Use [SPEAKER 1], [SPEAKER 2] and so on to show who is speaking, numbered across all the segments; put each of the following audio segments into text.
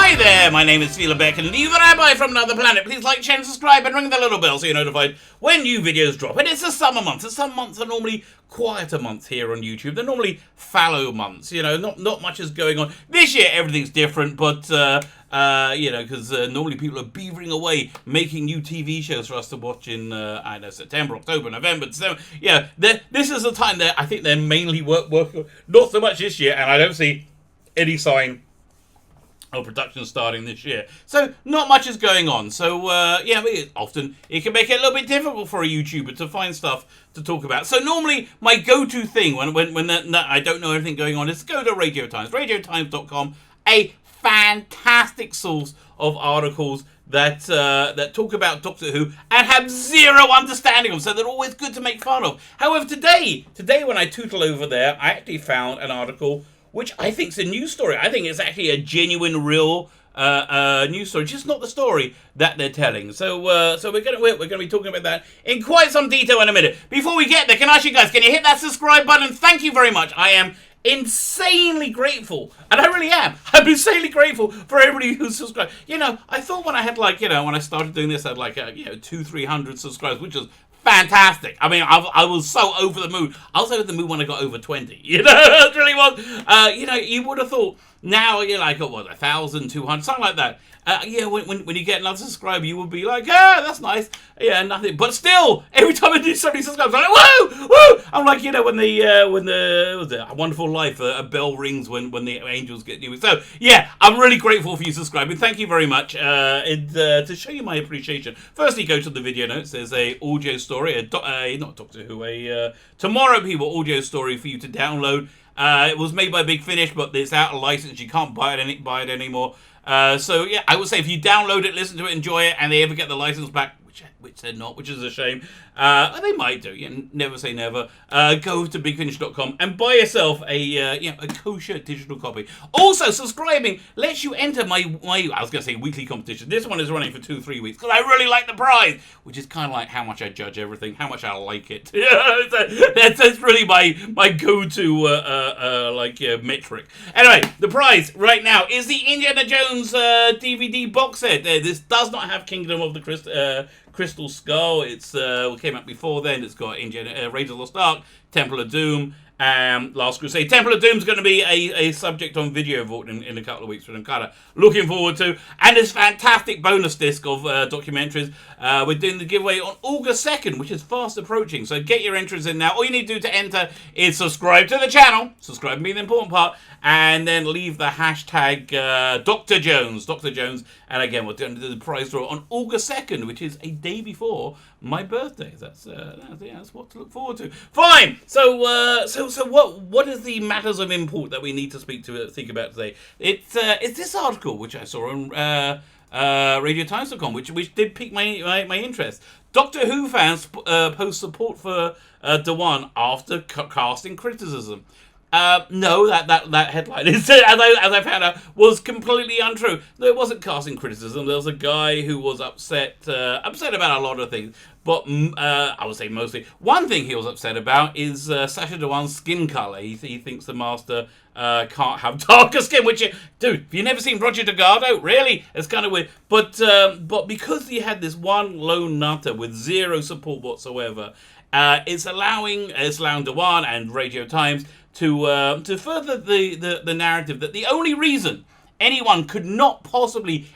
[SPEAKER 1] Hi there, my name is Phila Beck, and you the Rabbi from another planet. Please like, share, and subscribe, and ring the little bell so you're notified when new videos drop. And it's the summer months. The summer months are normally quieter months here on YouTube. They're normally fallow months. You know, not much is going on. This year, everything's different, but you know, because normally people are beavering away making new TV shows for us to watch in, I don't know, September, October, November, December. Yeah, this is the time that I think they're mainly working. Not so much this year, and I don't see any sign of production starting this year. So not much is going on. So yeah, often it can make it a little bit difficult for a YouTuber to find stuff to talk about. So normally my go-to thing when I don't know anything going on is to go to Radio Times. RadioTimes.com, a fantastic source of articles that talk about Doctor Who and have zero understanding of them, so they're always good to make fun of. However, today when I tootle over there, I actually found an article which I think is a news story. I think it's actually a genuine, real news story, just not the story that they're telling. So we're gonna be talking about that in quite some detail in a minute. Before we get there, can I ask you guys, can you hit that subscribe button? Thank you very much. I am insanely grateful, and I really am. I'm insanely grateful for everybody who's subscribed. You know, I thought when I had when I started doing this, I had 200-300 subscribers, which was fantastic. I mean, I was so over the moon. I was over the moon when I got over 20. You know, it really was. You know, you would have thought now you're like, 1,000, 200, something like that. Yeah, when you get another subscriber, you would be like, that's nice. Yeah, nothing. But still, every time I do somebody subscribes, I'm like, whoa, whoa. I'm like, when the was it A Wonderful Life, a bell rings when the angels get new. So yeah, I'm really grateful for you subscribing. Thank you very much. To show you my appreciation, firstly, go to the video notes. There's a audio story, not Doctor Who, a Tomorrow People audio story for you to download. It was made by Big Finish, but it's out of license. You can't buy it anymore. So yeah, I would say if you download it, listen to it, enjoy it, and they ever get the license back, which they're not, which is a shame. They might do. Never say never. Go to bigfinish.com and buy yourself a kosher digital copy. Also, subscribing lets you enter my I was going to say weekly competition. This one is running for 2-3 weeks because I really like the prize, which is kind of like how much I judge everything, how much I like it. That's really my go-to metric. Anyway, the prize right now is the Indiana Jones DVD box set. This does not have Kingdom of the Crystal Skull. It's came out before then. It's got Raiders of Lost Ark, Temple of Doom, Last Crusade. Temple of Doom is going to be a subject on Video Vault in a couple of weeks, which I'm kind of looking forward to. And this fantastic bonus disc of documentaries. We're doing the giveaway on August 2nd, which is fast approaching. So get your entries in now. All you need to do to enter is subscribe to the channel. Subscribe being the important part. And then leave the hashtag Dr. Jones. And again, we're going to do the prize draw on August 2nd, which is a day before my birthday. That's what to look forward to. Fine. So what is the matters of import that we need to think about today? It's this article which I saw on RadioTimes.com, which did pique my interest. Doctor Who fans post support for Dhawan after casting criticism. No, that headline is, as I found out, was completely untrue. There wasn't casting criticism. There was a guy who was upset about a lot of things, but I would say mostly. One thing he was upset about is Sacha Dhawan's skin color. He thinks the Master can't have darker skin. Which, dude, have you never seen Roger Delgado? Really? It's kind of weird. But because he had this one lone nutter with zero support whatsoever, it's allowing Dhawan and Radio Times to further the narrative that the only reason anyone could not possibly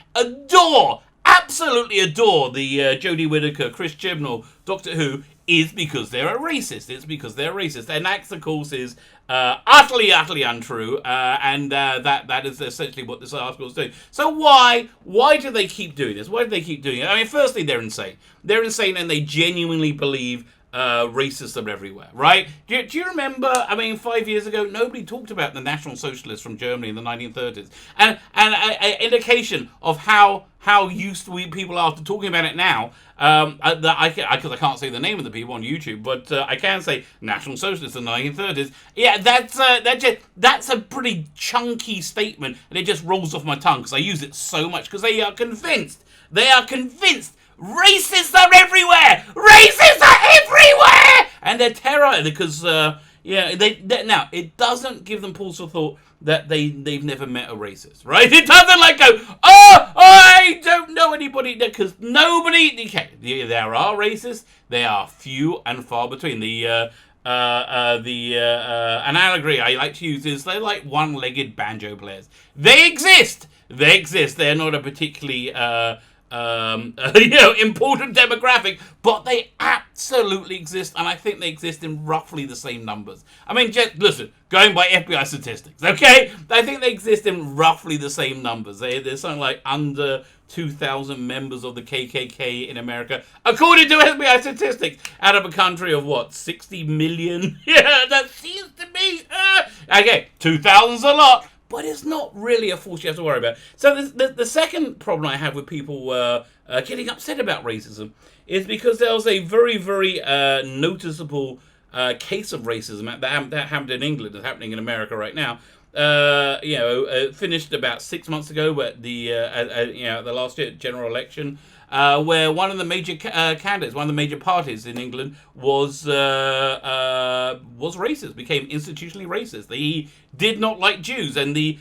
[SPEAKER 1] absolutely adore the Jodie Whittaker, Chris Chibnall, Doctor Who is because they're a racist. It's because they're racist. And that, of course, is utterly untrue. And that is essentially what this article is doing. So why do they keep doing this? Why do they keep doing it? I mean, firstly, they're insane. They're insane, and they genuinely believe racism everywhere, right? Do you remember, 5 years ago, nobody talked about the National Socialists from Germany in the 1930s. And an indication of how used people are to talking about it now, because I can't say the name of the people on YouTube, but I can say National Socialists in the 1930s. Yeah, that's a pretty chunky statement, and it just rolls off my tongue because I use it so much, because they are convinced racists are everywhere! Racists are everywhere! And they're terrified because, Yeah, now it doesn't give them pause for thought that they've never met a racist, right? It doesn't like go, oh, I don't know anybody, because nobody. Okay, there are racists. They are few and far between. The analogy I like to use is they're like one-legged banjo players. They exist. They exist. They're not a particularly important demographic, but they absolutely exist, and I think they exist in roughly the same numbers. I mean, just listen, going by FBI statistics, okay? I think they exist in roughly the same numbers. There's something like under 2,000 members of the KKK in America, according to FBI statistics, out of a country of what, 60 million? Yeah, that seems to be. Okay, 2,000's a lot. But it's not really a force you have to worry about. So the second problem I have with people getting upset about racism is because there was a very, very noticeable case of racism that happened in England, that's happening in America right now. Finished about 6 months ago at the last year general election, where one of the major candidates, one of the major parties in England was racist, became institutionally racist. He did not like Jews, and the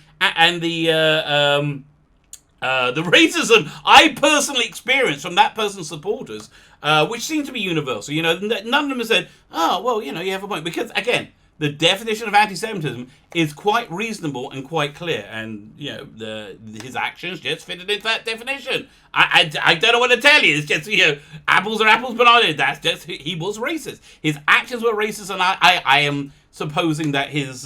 [SPEAKER 1] racism I personally experienced from that person's supporters, which seemed to be universal. You know, none of them said, "Oh, well, you know, you have a point," because again, the definition of anti-Semitism is quite reasonable and quite clear, and you know his actions just fitted into that definition. I don't know what to tell you. It's just, you know, apples are apples, bananas. That's just, he was racist. His actions were racist, and I am supposing that his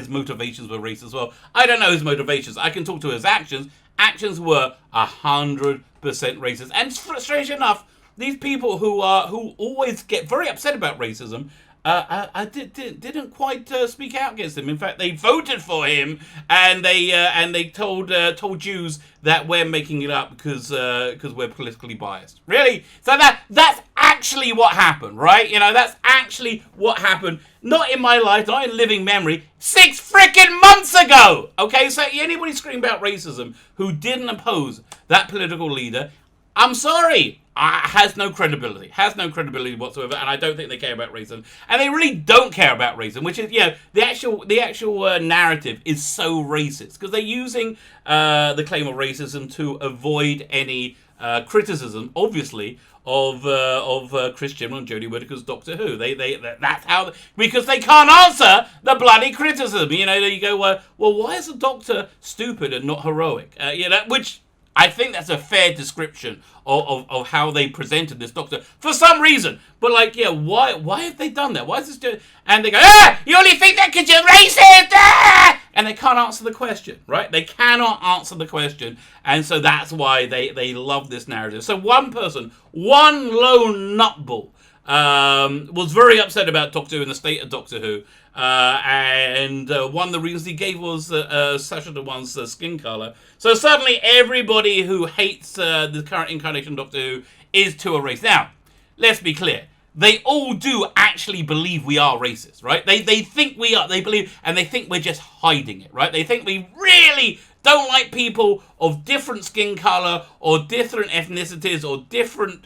[SPEAKER 1] motivations were racist as well. I don't know his motivations. I can talk to his actions. Actions were 100% racist, and strange enough, these people who always get very upset about racism. I didn't quite speak out against him. In fact, they voted for him, and they told Jews that we're making it up because we're politically biased. Really? So that's actually what happened, right? You know, that's actually what happened. Not in my life, not in living memory. 6 freaking months ago. Okay, so anybody screaming about racism who didn't oppose that political leader, I'm sorry. Has no credibility whatsoever, and I don't think they care about racism, and they really don't care about racism, which is, you know, the actual narrative is so racist because they're using the claim of racism to avoid any criticism, obviously, of Chris Chibnall and Jodie Whittaker's Doctor Who. That's how, because they can't answer the bloody criticism. You know, you go, well, why is the Doctor stupid and not heroic? Which I think that's a fair description of how they presented this Doctor for some reason. But like, yeah, why have they done that? Why is this and they go, you only think that because you're racist, and they can't answer the question, right? They cannot answer the question, and so that's why they love this narrative. So one person, one lone nutball, was very upset about Doctor Who and the state of Doctor Who. And one of the reasons he gave was Sacha Dhawan's skin colour. So suddenly everybody who hates the current incarnation of Doctor Who is to a race. Now, let's be clear. They all do actually believe we are racist, right? They think we are. They believe, and they think we're just hiding it, right? They think we really don't like people of different skin color or different ethnicities or different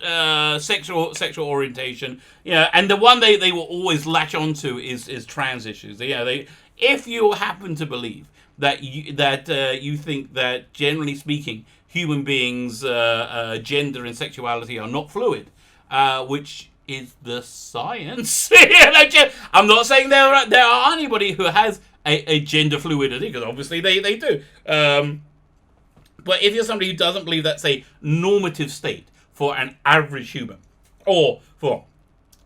[SPEAKER 1] sexual orientation. Yeah, and the one they will always latch onto is trans issues. If you happen to believe that you think that, generally speaking, human beings' gender and sexuality are not fluid, which is the science. I'm not saying there are anybody who has a gender fluidity, because obviously they do. But if you're somebody who doesn't believe that's a normative state for an average human, or for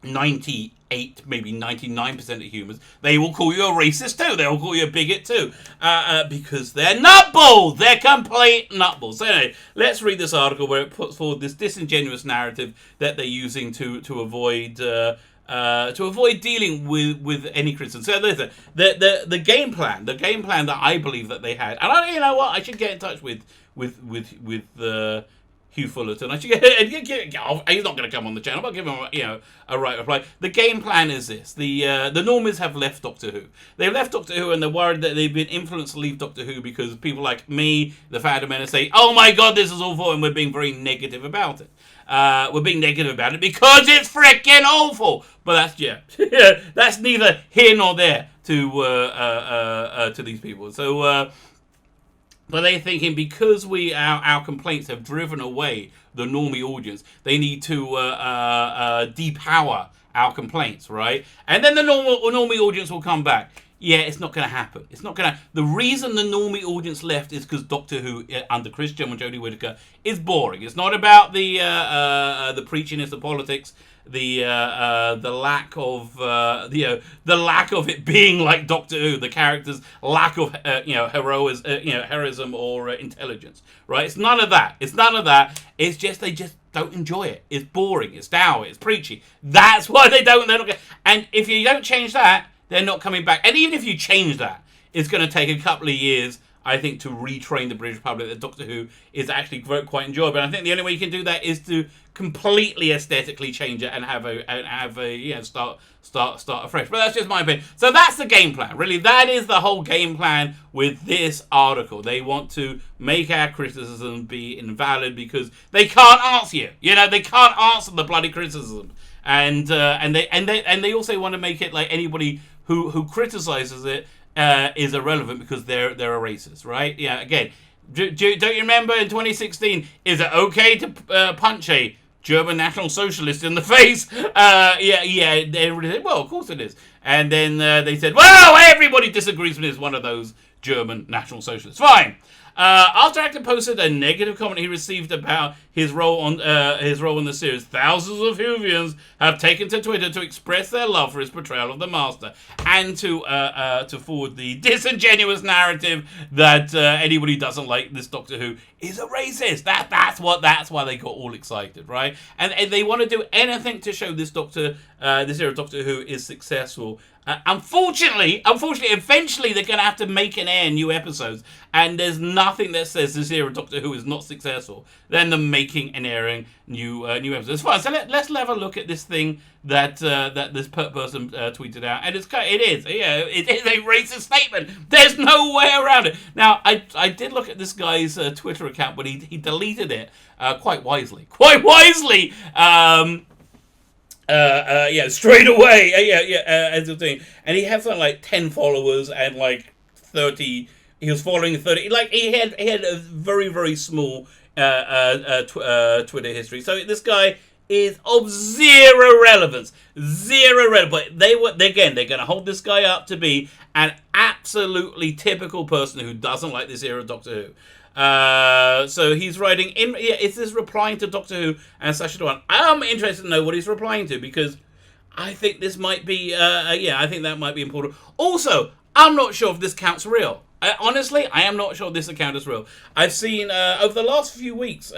[SPEAKER 1] 98, maybe 99% of humans, they will call you a racist too. They will call you a bigot too, because they're nutballs. They're complete nutballs. So anyway, let's read this article where it puts forward this disingenuous narrative that they're using to avoid dealing with any criticism. So listen, the game plan that I believe that they had, and you know what, I should get in touch with Hugh Fullerton. I should get off. He's not going to come on the channel, but I'll give him a right reply. The game plan is this: the normies have left Doctor Who. They've left Doctor Who, and they're worried that they've been influenced to leave Doctor Who because people like me, the fandom men, say, "Oh my God, this is awful," and we're being very negative about it. We're being negative about it because it's freaking awful. But that's that's neither here nor there to these people. So. But they're thinking because our complaints have driven away the normie audience, they need to depower our complaints, right? And then the normie audience will come back. Yeah, it's not going to happen. It's not going to. The reason the normie audience left is because Doctor Who under Chris Jim and Jodie Whittaker is boring. It's not about the preachiness of politics. The lack of the lack of it being like Doctor Who, the characters' lack of heroism or intelligence, right? It's none of that. It's just they just don't enjoy it. It's boring. It's dour. It's preachy. That's why they don't. They're not. And if you don't change that, they're not coming back. And even if you change that, it's going to take a couple of years, I think, to retrain the British public that Doctor Who is actually quite enjoyable. And I think the only way you can do that is to completely aesthetically change it and start afresh. But that's just my opinion. So that's the game plan. Really, that is the whole game plan with this article. They want to make our criticism be invalid because they can't answer you. They can't answer the bloody criticism. And they also want to make it like anybody who criticizes it is irrelevant because they're a racist, right? Yeah. Again, don't you remember in 2016? Is it okay to punch a German National Socialist in the face? Everybody said, well, of course it is. And then they said, well, everybody disagrees with me as one of those German National Socialists. Fine. After actor posted a negative comment he received about his role on the series, thousands of Whovians have taken to Twitter to express their love for his portrayal of the Master and to forward the disingenuous narrative that anybody who doesn't like this Doctor Who is a racist. That's why they got all excited, right? And they want to do anything to show this era of Doctor Who is successful. Unfortunately, eventually they're going to have to make and air new episodes, and there's nothing that says this era of Doctor Who is not successful than them making and airing new episodes. It's fun. So let's have a look at this thing that this person tweeted out, and it is a racist statement. There's no way around it. Now, I did look at this guy's Twitter account, but he deleted it quite wisely. Straight away. As a thing. And he had something like 10 followers and like 30. He was following 30. Like he had a very, very small Twitter history. So this guy is of zero relevance. But they're going to hold this guy up to be an absolutely typical person who doesn't like this era of Doctor Who. So he's writing in. Is this replying to Doctor Who and Sacha Dhawan? I'm interested to know what he's replying to because I think this might be. I think that might be important. Also, I'm not sure if this account's real. Honestly, I am not sure this account is real. I've seen over the last few weeks,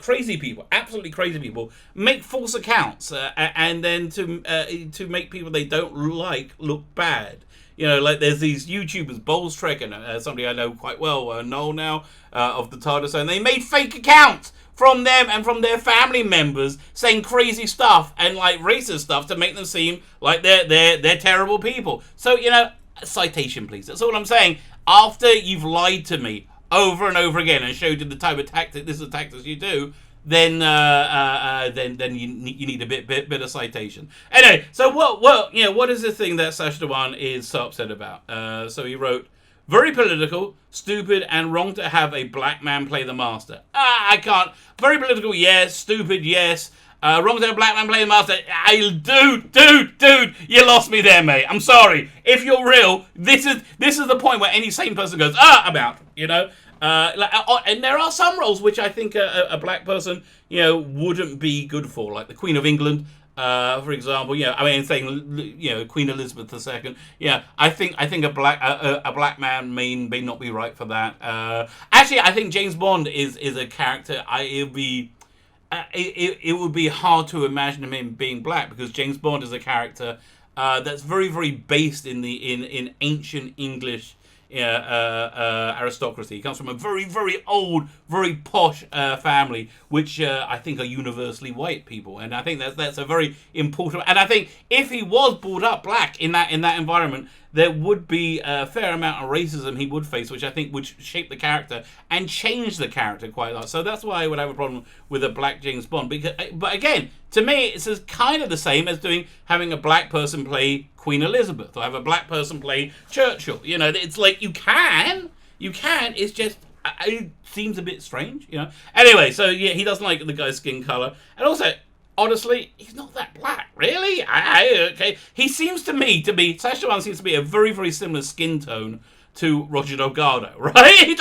[SPEAKER 1] crazy people, absolutely crazy people, make false accounts and then to make people they don't like look bad. Like there's these YouTubers, Bowles Trek, and somebody I know quite well, Noel now, of the TARDIS, and they made fake accounts from them and from their family members saying crazy stuff and like racist stuff to make them seem like they're terrible people. So, citation please. That's all I'm saying. After you've lied to me over and over again and showed you the type of tactic, this is the tactics you do, then you need a bit of citation. Anyway, so what is the thing that Sacha Dhawan is so upset about? So he wrote, very political, stupid, and wrong to have a black man play the Master. I can't. Very political, yes. Stupid, yes. Wrong to have a black man play the Master. Dude, you lost me there, mate. I'm sorry. If you're real, this is the point where any sane person goes, I'm out. And there are some roles which I think a black person, wouldn't be good for, like the Queen of England, for example. Saying, Queen Elizabeth II. Yeah, I think a black man may not be right for that. Actually, I think James Bond is a character. It would be hard to imagine him being black because James Bond is a character that's very, very based in ancient English aristocracy. He comes from a very, very old, very posh family, which I think are universally white people, and I think that's a very important. And I think if he was brought up black in that environment, there would be a fair amount of racism he would face, which I think would shape the character and change the character quite a lot. So that's why I would have a problem with a black James Bond. But again, to me, it's kind of the same as having a black person play Queen Elizabeth or have a black person play Churchill. You know, it's like you can. It's just it seems a bit strange. You know. Anyway, so yeah, he doesn't like the guy's skin color, and also, honestly, he's not that black, really. Okay, he seems to me to be Sacha Dhawan seems to be a very, very similar skin tone to Roger Delgado, right?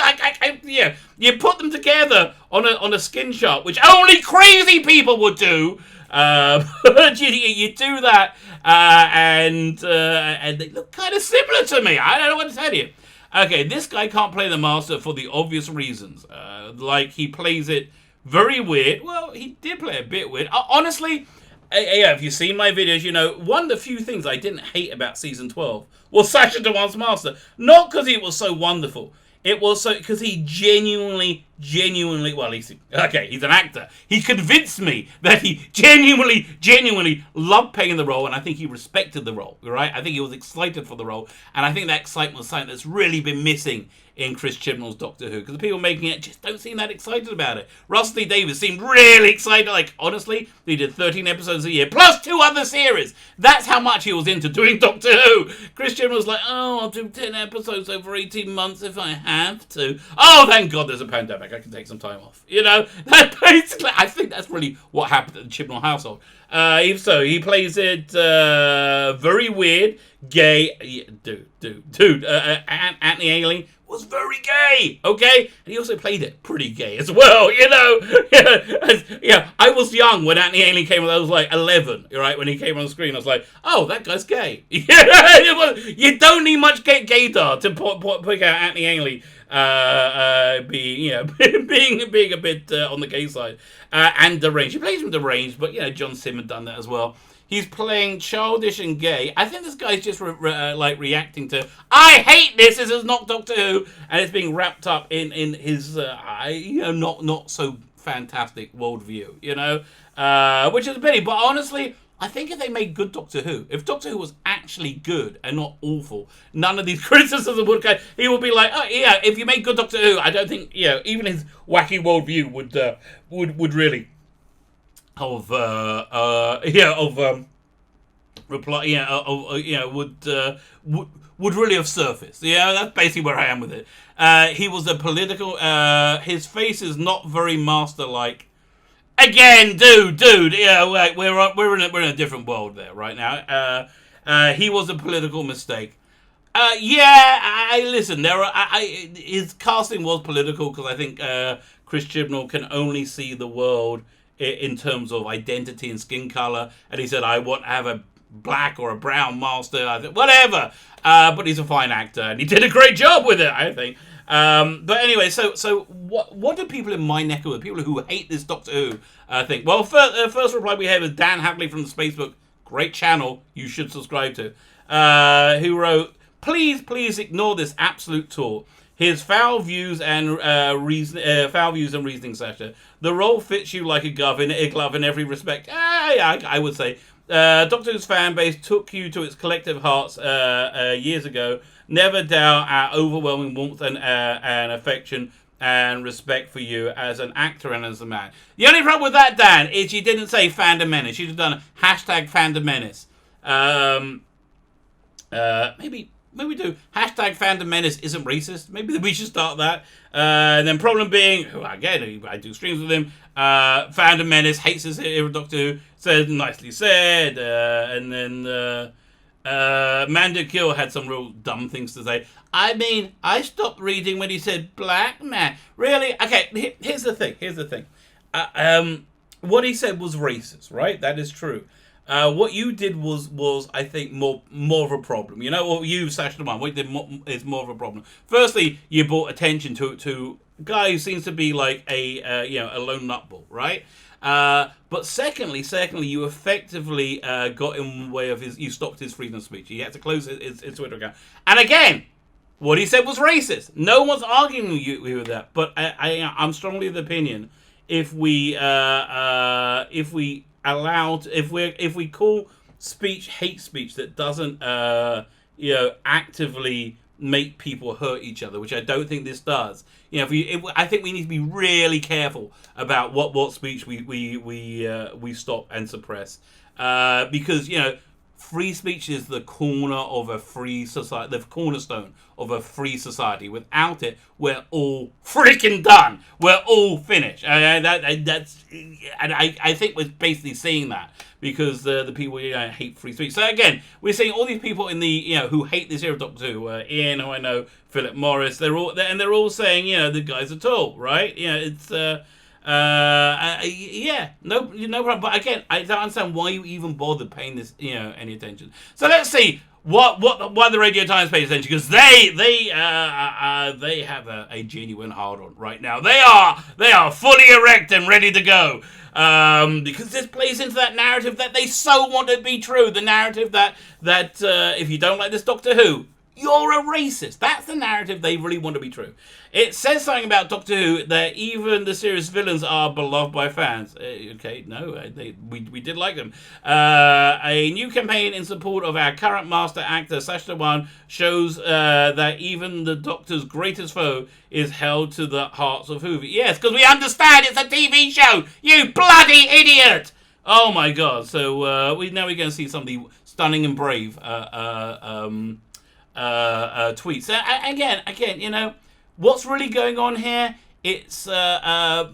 [SPEAKER 1] Yeah, you put them together on a skin chart, which only crazy people would do. You do that, and they look kind of similar to me. I don't know what to tell you. Okay, this guy can't play the Master for the obvious reasons. Like he plays it very weird. Well, he did play a bit weird. Honestly, yeah, if you've seen my videos, you know, one of the few things I didn't hate about Season 12 was Sacha Dhawan's Master. Not because he was so wonderful. It was so because he genuinely, well, he's an actor. He convinced me that he genuinely loved playing the role, and I think he respected the role, right? I think he was excited for the role, and I think that excitement was something that's really been missing in Chris Chibnall's Doctor Who, because the people making it just don't seem that excited about it. Russell T Davies seemed really excited. Like, honestly, he did 13 episodes a year, plus 2 other series. That's how much he was into doing Doctor Who. Chris Chibnall was like, oh, I'll do 10 episodes over 18 months if I have to. Oh, thank God there's a pandemic. I can take some time off. You know, that basically, I think that's really what happened at the Chibnall household. He plays it very weird, gay. Dude, Anthony Ailing was very gay, okay? And he also played it pretty gay as well, you know? Yeah, I was young when Anthony Ailing came on. I was like 11, right? When he came on the screen, I was like, oh, that guy's gay. You don't need much gaydar to pick out Anthony Ailing being a bit on the gay side. And deranged. He plays him deranged, but, you know, John Sim had done that as well. He's playing childish and gay. I think this guy's just reacting to, I hate this is not Doctor Who, and it's being wrapped up in his not so fantastic worldview, you know, which is a pity. But honestly, I think if they made good Doctor Who, if Doctor Who was actually good and not awful, none of these criticisms would go. He would be like, oh yeah, if you made good Doctor Who, I don't think even his wacky worldview would really would really have surfaced. Yeah, that's basically where I am with it. He was a political. His face is not very Master-like. Again, dude. Yeah, we're in a different world there right now. He was a political mistake. Listen. His casting was political because I think Chris Chibnall can only see the world in terms of identity and skin color, and he said, I want to have a black or a brown Master. I said, whatever. But he's a fine actor, and he did a great job with it, I think. But anyway, so what do people in my neck of the wood, people who hate this Doctor Who, think? Well, first reply we have is Dan Hadley from the Spacebook, great channel you should subscribe to, who wrote, please ignore this absolute tour. His foul views and reasoning, Sacha. The role fits you like a glove in every respect. I would say. Doctor Who's fan base took you to its collective hearts years ago. Never doubt our overwhelming warmth and affection and respect for you as an actor and as a man. The only problem with that, Dan, is you didn't say fandom menace. You should have done a hashtag fandom menace. Maybe do hashtag fandom menace isn't racist. Maybe we should start that. And then problem being, again, I do streams with him. Fandom menace hates his Doctor Who. Said nicely said. And then Manda Kill had some real dumb things to say. I mean, I stopped reading when he said black man. Really? Okay. Here's the thing. What he said was racist, right? That is true. What you did was I think more of a problem. You know, or you, Sacha Dhawan, what you did is more of a problem. Firstly, you brought attention to a guy who seems to be like a lone nutball, right? But secondly, you effectively got in the way of you stopped his freedom of speech. He had to close his Twitter account. And again, what he said was racist. No one's arguing with you with that. But I'm strongly of the opinion if we call speech hate speech that doesn't actively make people hurt each other, which I don't think this does. I think we need to be really careful about what speech we stop and suppress, because free speech is the corner of a free society, the cornerstone of a free society. Without it, we're all freaking done. We're all finished. And I think we're basically seeing that because the people hate free speech. So again, we're seeing all these people in the who hate this era of Doctor Who. Ian, who I know, Philip Morris. They're all saying the guys are tall, right? It's no problem. But again, I don't understand why you even bother paying this any attention. So let's see why the Radio Times pays attention, because they have a genuine hard on right now. They are fully erect and ready to go. Because this plays into that narrative that they so want to be true. The narrative that if you don't like this Doctor Who, you're a racist. That's the narrative they really want to be true. It says something about Doctor Who that even the series villains are beloved by fans. Okay, no, we did like them. A new campaign in support of our current master actor, Sacha Dhawan, shows that even the Doctor's greatest foe is held to the hearts of Who. Yes, because we understand it's a TV show, you bloody idiot! Oh my God, so we're going to see some of the stunning and brave tweets. Again, what's really going on here? It's bad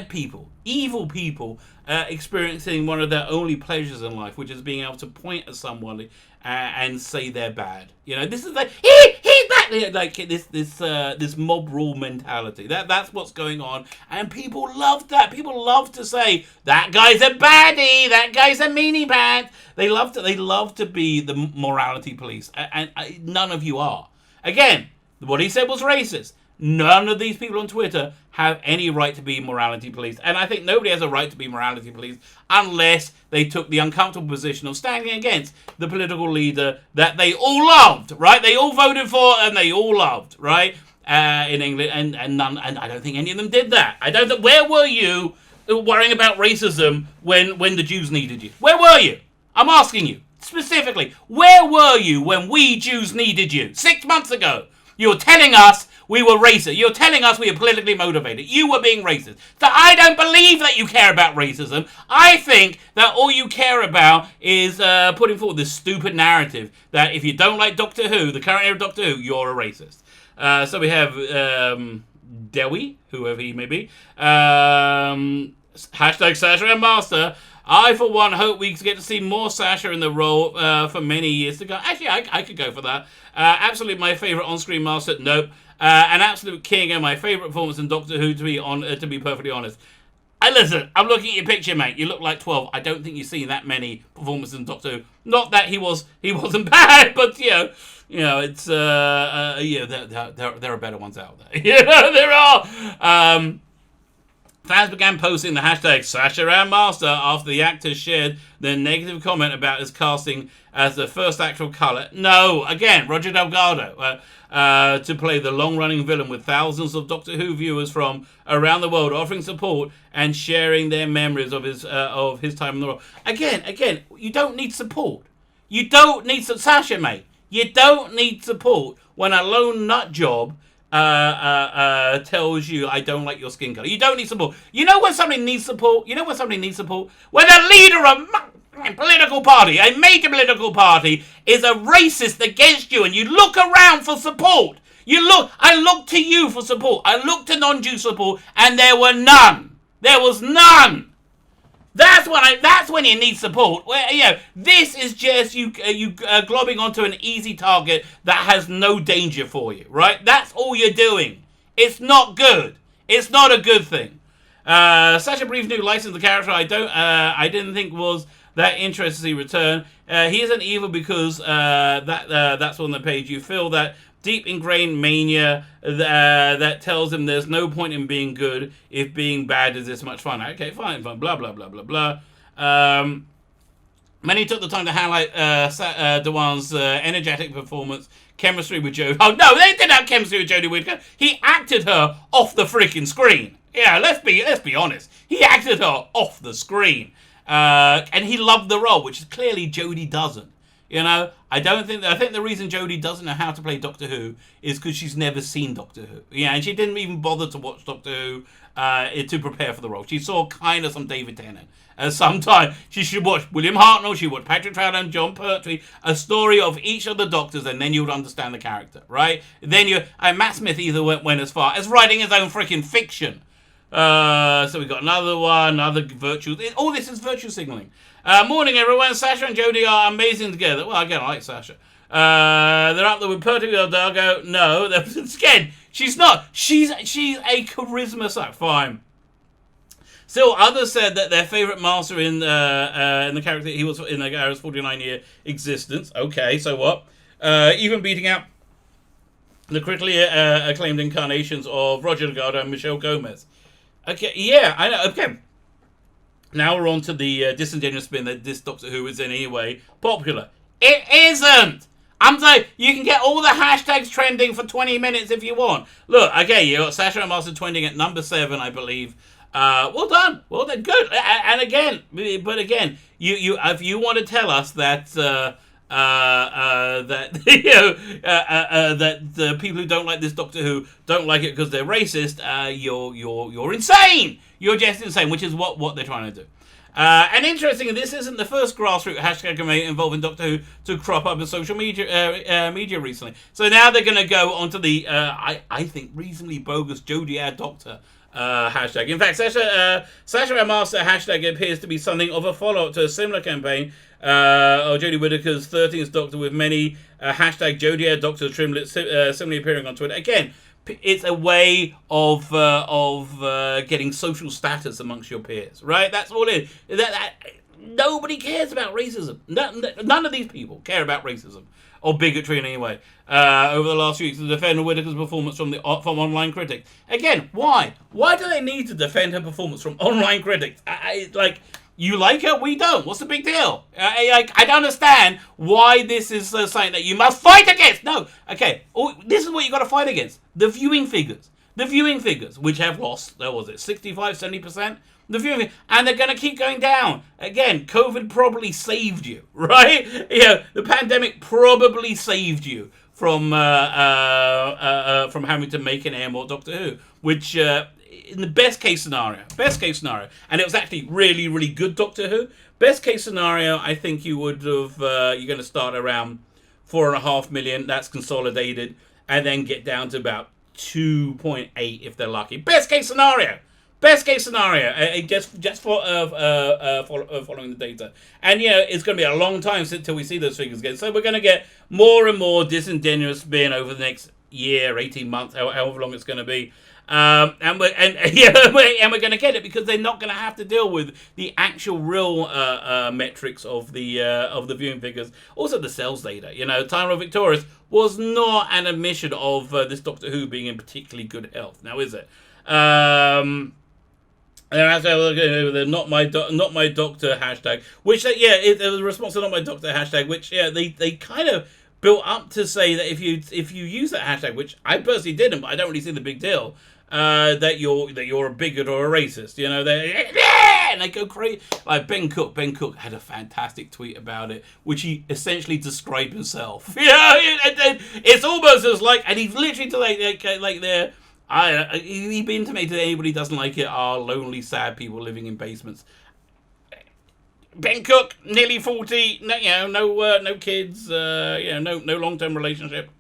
[SPEAKER 1] people, evil people, experiencing one of their only pleasures in life, which is being able to point at someone and say they're bad. This is he's bad, like this mob rule mentality. That's what's going on, and people love that. People love to say that guy's a baddie, that guy's a meanie pants. They love to be the morality police, and none of you are. Again, what he said was racist. None of these people on Twitter have any right to be morality police. And I think nobody has a right to be morality police unless they took the uncomfortable position of standing against the political leader that they all loved, right? They all voted for and they all loved, right? In England, and I don't think any of them did that. Where were you worrying about racism when the Jews needed you? Where were you? I'm asking you specifically, where were you when we Jews needed you 6 months ago? You're telling us we were racist. You're telling us we were politically motivated. You were being racist. So I don't believe that you care about racism. I think that all you care about is putting forward this stupid narrative that if you don't like Doctor Who, the current era of Doctor Who, you're a racist. So we have Dewi, whoever he may be. Hashtag Sacha and Master. I, for one, hope we get to see more Sacha in the role for many years to go. Actually, I could go for that. Absolutely my favourite on-screen master. Nope. An absolute king and my favourite performance in Doctor Who, to be perfectly honest. Listen, I'm looking at your picture, mate. You look like 12. I don't think you've seen that many performances in Doctor Who. Not that he wasn't bad, but it's there are better ones out there. There are. Fans began posting the hashtag Sacha and Master after the actor shared their negative comment about his casting as the first actor of colour. No, again, Roger Delgado, to play the long-running villain, with thousands of Doctor Who viewers from around the world offering support and sharing their memories of his time in the role. Again, you don't need support. You don't need Sacha, mate. You don't need support when a lone nut job tells you I don't like your skin color. You don't need support. You know when somebody needs support? When a leader of a political party, a major political party, is a racist against you and you look around for support. I looked to you for support. I looked to non-Jew support and there were none. There was none. That's when you need support. Where this is just you globbing onto an easy target that has no danger for you, right? That's all you're doing. It's not good. It's not a good thing. Such a brief new license, the character I didn't think was that interesting return. He isn't evil because that's on the page. You feel that deep ingrained mania that tells him there's no point in being good if being bad is this much fun. Okay, fine, blah, blah, blah, blah, blah. Many took the time to highlight Dhawan's energetic performance, chemistry with Jodie. Oh no, they didn't have chemistry with Jodie Whittaker. He acted her off the freaking screen. Yeah, let's be honest. He acted her off the screen, and he loved the role, which clearly Jodie doesn't. You know, I think the reason Jodie doesn't know how to play Doctor Who is because she's never seen Doctor Who. Yeah, and she didn't even bother to watch Doctor Who to prepare for the role. She saw kind of some David Tennant. Sometime she should watch William Hartnell, she would Patrick Troughton, John Pertwee, a story of each of the Doctors, and then you would understand the character, right? Then Matt Smith either went as far as writing his own freaking fiction. So we got another one, another virtue. All this is virtue signaling. Morning, everyone. Sacha and Jodie are amazing together. Well, again, I like Sacha. They're up there with Pertwee or Dargo. No, again, she's not. She's a charisma suck. Fine. Still, others said that their favourite master in the character he was in the Gareth's 49-year existence. Okay, so what? Even beating out the critically acclaimed incarnations of Roger Delgado and Michelle Gomez. Okay, yeah, I know. Okay, now we're on to the disingenuous spin that this Doctor Who is in any way popular. It isn't! I'm saying you can get all the hashtags trending for 20 minutes if you want. Look, okay, you got Sacha and Master trending at number 7, I believe. Well done, good. And again, you if you want to tell us that that the people who don't like this Doctor Who don't like it because they're racist, you're insane. You're just insane, which is what they're trying to do. And interestingly, this isn't the first grassroots hashtag involving Doctor Who to crop up in social media recently. So now they're going to go onto the I think reasonably bogus Jodie Ad Doctor hashtag. In fact, Sacha and Master hashtag appears to be something of a follow-up to a similar campaign of Jodie Whittaker's 13th Doctor, with many hashtag Jodie Ad Doctor trimlets similarly appearing on Twitter. Again, it's a way of getting social status amongst your peers, right? That's all it is. That nobody cares about racism. None of these people care about racism or bigotry in any way. Over the last few weeks, to defend Whittaker's performance from online critics. Again, why? Why do they need to defend her performance from online critics? You like her? We don't. What's the big deal? I don't understand why this is something that you must fight against. No. Okay. This is what you got to fight against. The viewing figures. The viewing figures, which have lost, 65, 70%? The viewing, and they're going to keep going down. Again, COVID probably saved you, right? The pandemic probably saved you from having to make an air more Doctor Who, which in the best case scenario, and it was actually really, really good Doctor Who. Best case scenario, I think you would have. You're going to start around 4.5 million. That's consolidated, and then get down to about 2.8 if they're lucky. Best case scenario. Just for following the data. And, it's going to be a long time until we see those figures again. So we're going to get more and more disingenuous spin over the next year, 18 months, however long it's going to be. And we're going to get it because they're not going to have to deal with the actual real metrics of the viewing figures. Also the sales data. Tyrone Victorious was not an admission of this Doctor Who being in particularly good health. Now, is it? The not my doctor hashtag, which it was a response to not my doctor hashtag, which they kind of built up to say that if you use that hashtag, which I personally didn't, but I don't really see the big deal, that you're a bigot or a racist, and they go crazy. Like Ben Cook had a fantastic tweet about it, which he essentially described himself. It's almost as like, and he's literally like there. He intimated that anybody who doesn't like it are lonely, sad people living in basements. Ben Cook, nearly 40, no kids, no long-term relationship.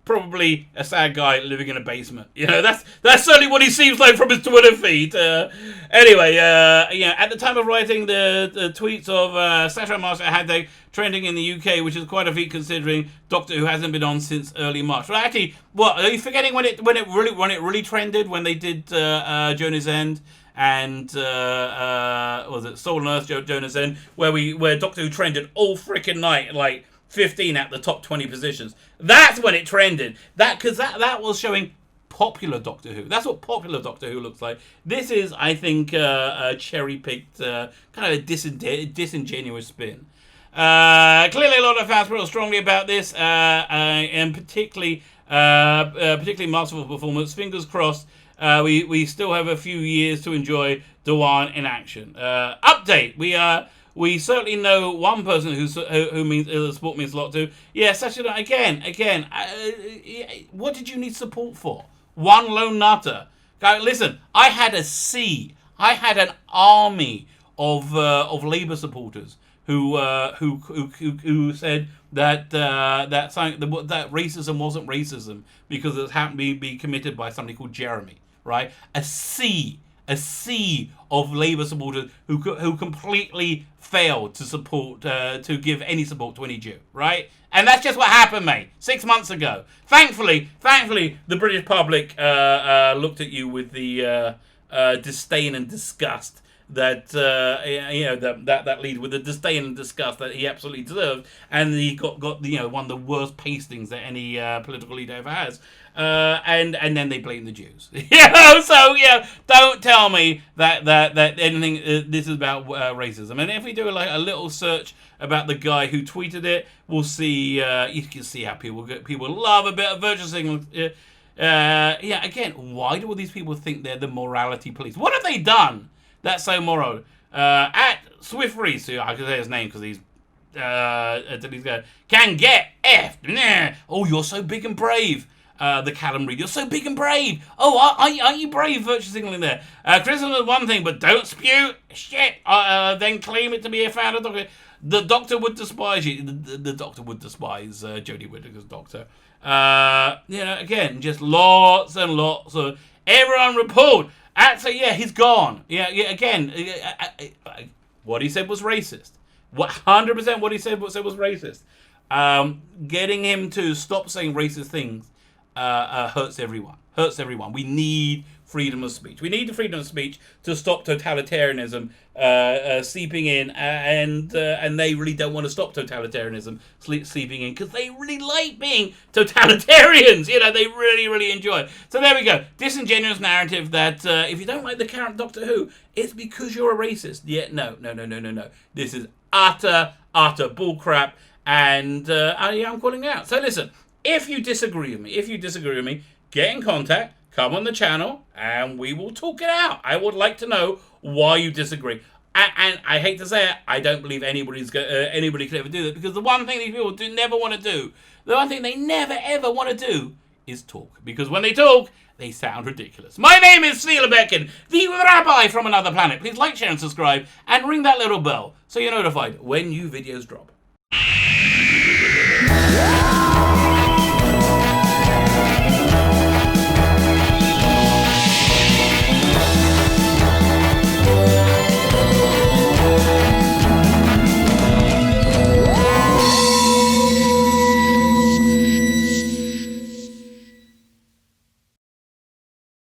[SPEAKER 1] Probably a sad guy living in a basement. That's certainly what he seems like from his Twitter feed. Anyway, at the time of writing, the tweets of Sacha Master had they trending in the UK, which is quite a feat considering Doctor Who hasn't been on since early March. Well, actually, what are you forgetting when it really trended when they did Journey's End and was it Soul and Earth Journey's End, where Doctor Who trended all freaking night, like 15 at the top 20 positions. That's when it trended. Because that was showing popular Doctor Who. That's what popular Doctor Who looks like. This is, I think, a cherry-picked, kind of a disingenuous spin. Clearly, a lot of fans feel strongly about this, and particularly masterful performance. Fingers crossed. We still have a few years to enjoy Dhawan in action. Update. We certainly know one person who means the sport means a lot to. Yeah, Sacha Dhawan, again. What did you need support for? One lone nutter. Listen, I had an army of Labour supporters who said that that racism wasn't racism because it happened to be committed by somebody called Jeremy, right? A sea of Labour supporters who completely failed to support to give any support to any Jew, right? And that's just what happened, mate. 6 months ago. Thankfully, the British public looked at you with the disdain and disgust that that lead with the disdain and disgust that he absolutely deserved, and he got one of the worst pastings that any political leader ever has, and then they blame the Jews. So don't tell me that anything this is about racism. And if we do like a little search about the guy who tweeted it, we'll see. You can see how people love a bit of virtue signaling. Again, why do all these people think they're the morality police? What have they done that's so moral? At Swift Reese, who I can say his name because he's can get effed. Nah. Oh, you're so big and brave. The Callum Reed, you're so big and brave. Oh, aren't you brave? Virtue signaling there. Criticism is one thing, but don't spew shit. Then claim it to be a fan of Doctor. The Doctor would despise you. The Doctor would despise Jodie Whittaker's Doctor. Again, just lots and lots of everyone report. He's gone. Again, what he said was racist. 100% what he said was racist. Getting him to stop saying racist things hurts everyone. We need freedom of speech. We need the freedom of speech to stop totalitarianism seeping in, and they really don't want to stop totalitarianism seeping in because they really like being totalitarians. They really enjoy it. So there we go. Disingenuous narrative that if you don't like the current Doctor Who, it's because you're a racist. No. This is utter bullcrap, and I'm calling it out. So listen, if you disagree with me, get in contact. Come on the channel, and we will talk it out. I would like to know why you disagree. And I hate to say it, I don't believe anybody could ever do that, because the one thing these people never want to do, the one thing they never ever want to do is talk. Because when they talk, they sound ridiculous. My name is Sacha Dhawan, the Rabbi from another planet. Please like, share, and subscribe, and ring that little bell so you're notified when new videos drop.